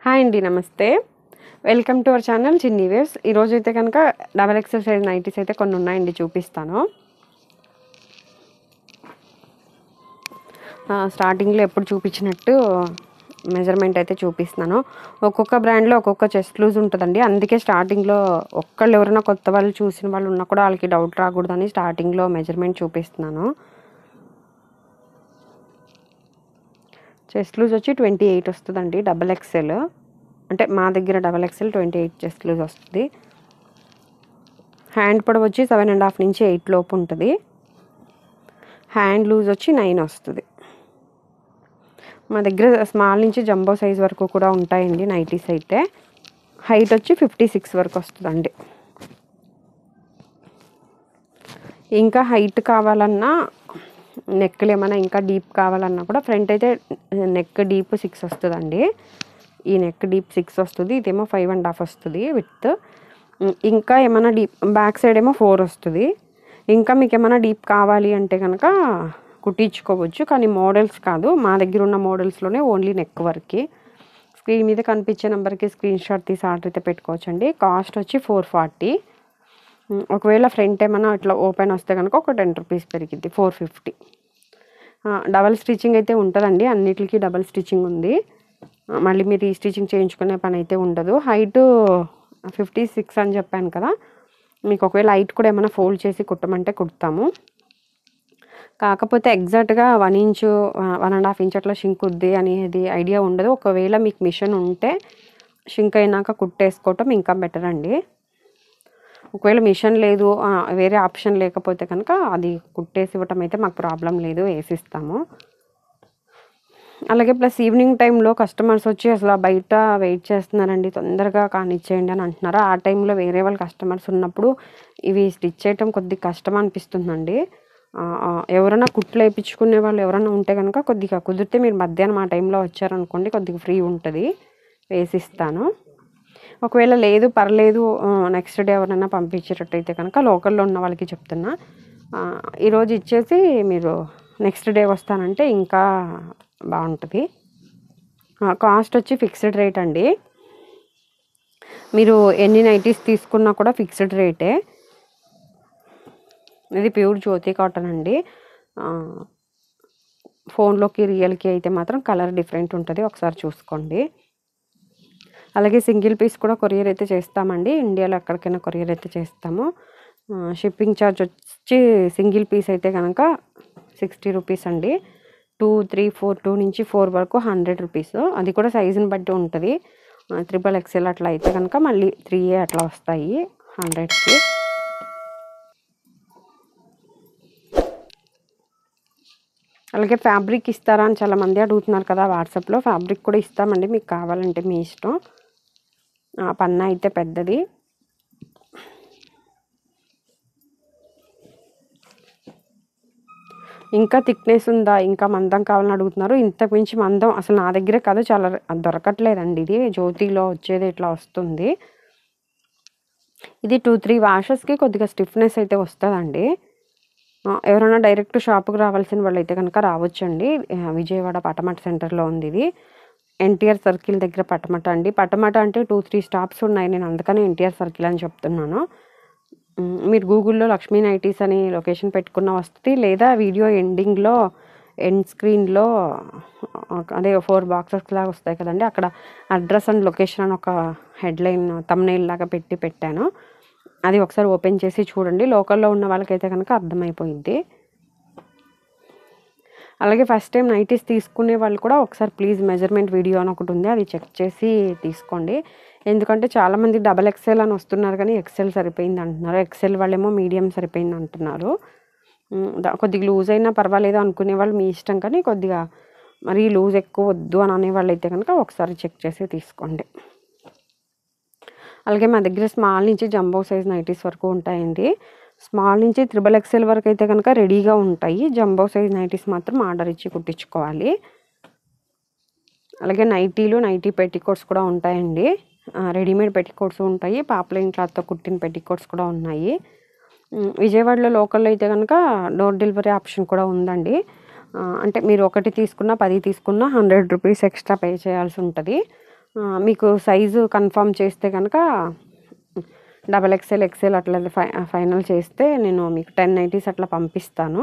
Hi అండి, నమస్తే. Welcome to our channel చిన్ని వేవ్స్. ఈరోజు అయితే కనుక XXL సైజ్ నైటీస్ అయితే కొన్ని ఉన్నాయండి, చూపిస్తాను. స్టార్టింగ్లో ఎప్పుడు చూపించినట్టు మెజర్మెంట్ అయితే చూపిస్తున్నాను. ఒక్కొక్క బ్రాండ్లో ఒక్కొక్క చెస్ట్ లూజ్ ఉంటుందండి. అందుకే స్టార్టింగ్లో ఒక్కళ్ళు ఎవరైనా కొత్త వాళ్ళు చూసిన వాళ్ళు ఉన్నా కూడా వాళ్ళకి డౌట్ రాకూడదని స్టార్టింగ్లో మెజర్మెంట్ చూపిస్తున్నాను. చెస్ట్ లూజ్ వచ్చి 28 వస్తుందండి. XXL అంటే మా దగ్గర XXL 28 చెస్ట్ లూజ్ వస్తుంది. హ్యాండ్ పొడవు వచ్చి 7.5 నుంచి 8 లోపు ఉంటుంది. హ్యాండ్ లూజ్ వచ్చి 9 వస్తుంది. మా దగ్గర స్మాల్ నుంచి జంబో సైజ్ వరకు కూడా ఉంటాయండి నైటీస్ అయితే. హైట్ వచ్చి 56 వరకు వస్తుందండి. ఇంకా హైట్ కావాలన్నా, నెక్లు ఏమైనా ఇంకా డీప్ కావాలన్నా కూడా ఫ్రంట్ అయితే నెక్ డీప్ 6 వస్తుందండి. ఈ నెక్ డీప్ 6 వస్తుంది. ఇదేమో 5.5 వస్తుంది విత్. ఇంకా ఏమైనా డీప్ బ్యాక్ సైడ్ ఏమో 4 వస్తుంది. ఇంకా మీకు ఏమైనా డీప్ కావాలి అంటే కనుక కుట్టించుకోవచ్చు, కానీ మోడల్స్ కాదు, మా దగ్గర ఉన్న మోడల్స్లోనే ఓన్లీ నెక్ వరకే. స్క్రీన్ మీద కనిపించే నెంబర్కి స్క్రీన్ షాట్ తీసి ఆర్డర్ అయితే పెట్టుకోవచ్చండి. కాస్ట్ వచ్చి 440. ఒకవేళ ఫ్రంట్ ఏమైనా ఇట్లా ఓపెన్ వస్తే కనుక ఒక 10 రూపీస్ పెరిగిద్ది, 450. డబల్ స్టిచ్చింగ్ అయితే ఉంటుందండి. అన్నిటికీ డబల్ స్టిచ్చింగ్ ఉంది. మళ్ళీ మీరు ఈ స్టిచ్చింగ్ చేయించుకునే పని అయితే ఉండదు. హైట్ 56 అని చెప్పాను కదా, మీకు ఒకవేళ హైట్ కూడా ఏమైనా ఫోల్డ్ చేసి కుట్టమంటే కుడతాము. కాకపోతే ఎగ్జాక్ట్గా 1 ఇంచు 1.5 ఇంచ్ అట్లా షింక్ ఉంది అనేది ఐడియా ఉండదు. ఒకవేళ మీకు మిషన్ ఉంటే షింక్ అయినాక కుట్టేసుకోవటం ఇంకా బెటర్ అండి. ఒకవేళ మిషన్ లేదు, వేరే ఆప్షన్ లేకపోతే కనుక అది కుట్టేసి ఇవ్వటం అయితే మాకు ప్రాబ్లం లేదు, వేసిస్తాము. అలాగే ప్లస్ ఈవినింగ్ టైంలో కస్టమర్స్ వచ్చి అసలు బయట వెయిట్ చేస్తున్నారండి, తొందరగా కానిచ్చేయండి అని అంటున్నారు. ఆ టైంలో వేరే వాళ్ళు కస్టమర్స్ ఉన్నప్పుడు ఇవి స్టిచ్ చేయటం కొద్దిగా కష్టం అనిపిస్తుందండి. ఎవరైనా కుట్లు వేయించుకునే వాళ్ళు ఎవరైనా ఉంటే కనుక కొద్దిగా కుదిరితే మీరు మధ్యాహ్నం ఆ టైంలో వచ్చారనుకోండి, కొద్దిగా ఫ్రీ ఉంటుంది, వేసిస్తాను. ఒకవేళ లేదు పర్లేదు నెక్స్ట్ డే ఎవరైనా పంపించేటట్టయితే కనుక లోకల్లో ఉన్న వాళ్ళకి చెప్తున్నా, ఈరోజు ఇచ్చేసి మీరు నెక్స్ట్ డే వస్తానంటే ఇంకా బాగుంటుంది. కాస్ట్ వచ్చి ఫిక్స్డ్ రేట్ అండి. మీరు ఎన్ని నైటీస్ తీసుకున్నా కూడా ఫిక్స్డ్ రేటే. ఇది ప్యూర్ జ్యోతి కాటన్ అండి. ఫోన్లోకి రియల్కి అయితే మాత్రం కలర్ డిఫరెంట్ ఉంటుంది, ఒకసారి చూసుకోండి. అలాగే సింగిల్ పీస్ కూడా కొరియర్ అయితే చేస్తామండి. ఇండియాలో ఎక్కడికైనా కొరియర్ అయితే చేస్తాము. షిప్పింగ్ ఛార్జ్ వచ్చి సింగిల్ పీస్ అయితే కనుక 60 రూపీస్ అండి. 2, 3, 4, 2 నుంచి 4 వరకు 100 రూపీస్. అది కూడా సైజుని బట్టి ఉంటుంది. XXL అట్లా అయితే కనుక మళ్ళీ 3A అట్లా వస్తాయి 100కి. అలాగే ఫ్యాబ్రిక్ ఇస్తారా అని చాలామంది అడుగుతున్నారు కదా వాట్సాప్లో. ఫ్యాబ్రిక్ కూడా ఇస్తామండి, మీకు కావాలంటే మీ ఇష్టం. పన్నా అయితే పెద్దది. ఇంకా థిక్నెస్ ఉందా, ఇంకా మందం కావాలని అడుగుతున్నారు. ఇంతకు మించి మందం అసలు నా దగ్గరే కాదు, చాలా దొరకట్లేదండి. ఇది జ్యోతిలో వచ్చేది ఇట్లా వస్తుంది. ఇది 2-3 వాషెస్కి కొద్దిగా స్టిఫ్నెస్ అయితే వస్తుందండి. ఎవరైనా డైరెక్ట్ షాప్కి రావాల్సిన వాళ్ళు అయితే కనుక రావచ్చండి. విజయవాడ పటమట సెంటర్లో ఉంది ఇది. ఎన్టీఆర్ సర్కిల్ దగ్గర పటమట అండి. పటమట అంటే 2-3 స్టాప్స్ ఉన్నాయి, నేను అందుకని ఎన్టీఆర్ సర్కిల్ అని చెప్తున్నాను. మీరు గూగుల్లో లక్ష్మీ నైటీస్ అని లొకేషన్ పెట్టుకున్న వస్తుంది, లేదా వీడియో ఎండ్ స్క్రీన్లో అదే 4 బాక్సెస్ లాగా వస్తాయి కదండి, అక్కడ అడ్రస్ అండ్ లొకేషన్ అని ఒక హెడ్లైన్ థంబ్నెయిల్ లాగా పెట్టాను. అది ఒకసారి ఓపెన్ చేసి చూడండి. లోకల్లో ఉన్న వాళ్ళకైతే కనుక అర్థమైపోయింది. అలాగే ఫస్ట్ టైం నైటీస్ తీసుకునే వాళ్ళు కూడా ఒకసారి ప్లీజ్ మెజర్మెంట్ వీడియో అని ఒకటి ఉంది, అది చెక్ చేసి తీసుకోండి. ఎందుకంటే చాలామంది XXL అని వస్తున్నారు కానీ XL సరిపోయింది అంటున్నారు. XL వాళ్ళేమో మీడియం సరిపోయింది అంటున్నారు. కొద్దిగా లూజ్ అయినా పర్వాలేదు అనుకునే వాళ్ళు మీ ఇష్టం, కానీ కొద్దిగా మరీ లూజ్ ఎక్కువ వద్దు అని అనేవాళ్ళు అయితే కనుక ఒకసారి చెక్ చేసి తీసుకోండి. అలాగే మా దగ్గర స్మాల్ నుంచి జంబో సైజ్ నైటీస్ వరకు ఉంటాయండి. స్మాల్ నుంచి XXL వరకు అయితే కనుక రెడీగా ఉంటాయి. జంబో సైజ్ నైటీస్ మాత్రం ఆర్డర్ ఇచ్చి కుట్టించుకోవాలి. అలాగే నైటీ పెట్టికోట్స్ కూడా ఉంటాయండి. రెడీమేడ్ పెట్టికోట్స్ ఉంటాయి, పాప్లైన్ క్లాత్తో కుట్టిన పెట్టికోట్స్ కూడా ఉన్నాయి. విజయవాడలో లోకల్లో అయితే కనుక డోర్ డెలివరీ ఆప్షన్ కూడా ఉందండి. అంటే మీరు 1 తీసుకున్నా 10 తీసుకున్నా 100 రూపీస్ ఎక్స్ట్రా పే చేయాల్సి ఉంటుంది. మీకు సైజు కన్ఫర్మ్ చేస్తే కనుక XXL అట్లా ఫైనల్ చేస్తే నేను మీకు 10 నైటీస్ అట్లా పంపిస్తాను.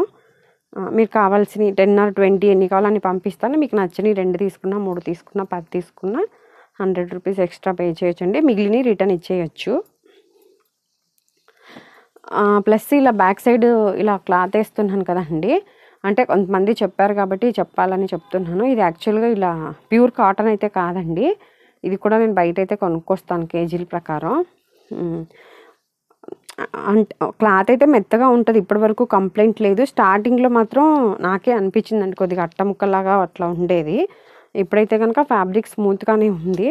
మీరు కావాల్సిన 10 or 20 ఎన్ని కావాలని పంపిస్తాను. మీకు నచ్చినవి 2 తీసుకున్నా 3 తీసుకున్నా 10 తీసుకున్నా 100 రూపీస్ ఎక్స్ట్రా పే చేయొచ్చండి. మిగిలిన రిటర్న్ ఇచ్చేయచ్చు. ప్లస్ ఇలా బ్యాక్ సైడ్ ఇలా క్లాత్ వేస్తున్నాను కదండి, అంటే కొంతమంది చెప్పారు కాబట్టి చెప్పాలని చెప్తున్నాను. ఇది యాక్చువల్గా ఇలా ప్యూర్ కాటన్ అయితే కాదండి. ఇది కూడా నేను బయట అయితే కొనుక్కొస్తాను కేజీల ప్రకారం. అంటే క్లాత్ అయితే మెత్తగా ఉంటుంది, ఇప్పటి వరకు కంప్లైంట్ లేదు. స్టార్టింగ్లో మాత్రం నాకే అనిపించిందండి కొద్దిగా అట్ట ముక్కలాగా అట్లా ఉండేది. ఇప్పుడైతే కనుక ఫ్యాబ్రిక్ స్మూత్గానే ఉంది.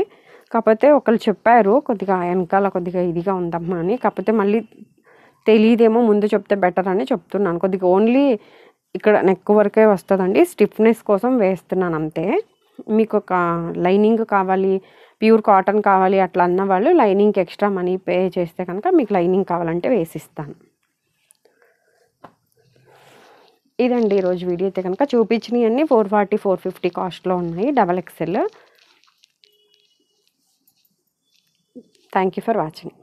కాకపోతే ఒకళ్ళు చెప్పారు కొద్దిగా వెనకాల కొద్దిగా ఇదిగా ఉందమ్మా అని. కాకపోతే మళ్ళీ తెలియదేమో, ముందు చెప్తే బెటర్ అని చెప్తున్నాను. కొద్దిగా ఓన్లీ ఇక్కడ నెక్ వరకే వస్తుందండి, స్టిఫ్నెస్ కోసం వేస్తున్నాను అంతే. మీకు ఒక లైనింగ్ కావాలి, ప్యూర్ కాటన్ కావాలి అట్లా అన్న వాళ్ళు లైనింగ్కి ఎక్స్ట్రా మనీ పే చేస్తే కనుక మీకు లైనింగ్ కావాలంటే వేసిస్తాను. ఇదండి ఈరోజు వీడియో అయితే కనుక చూపించినవి అన్నీ 440, 450 కాస్ట్లో ఉన్నాయి XXL. Thank you for watching.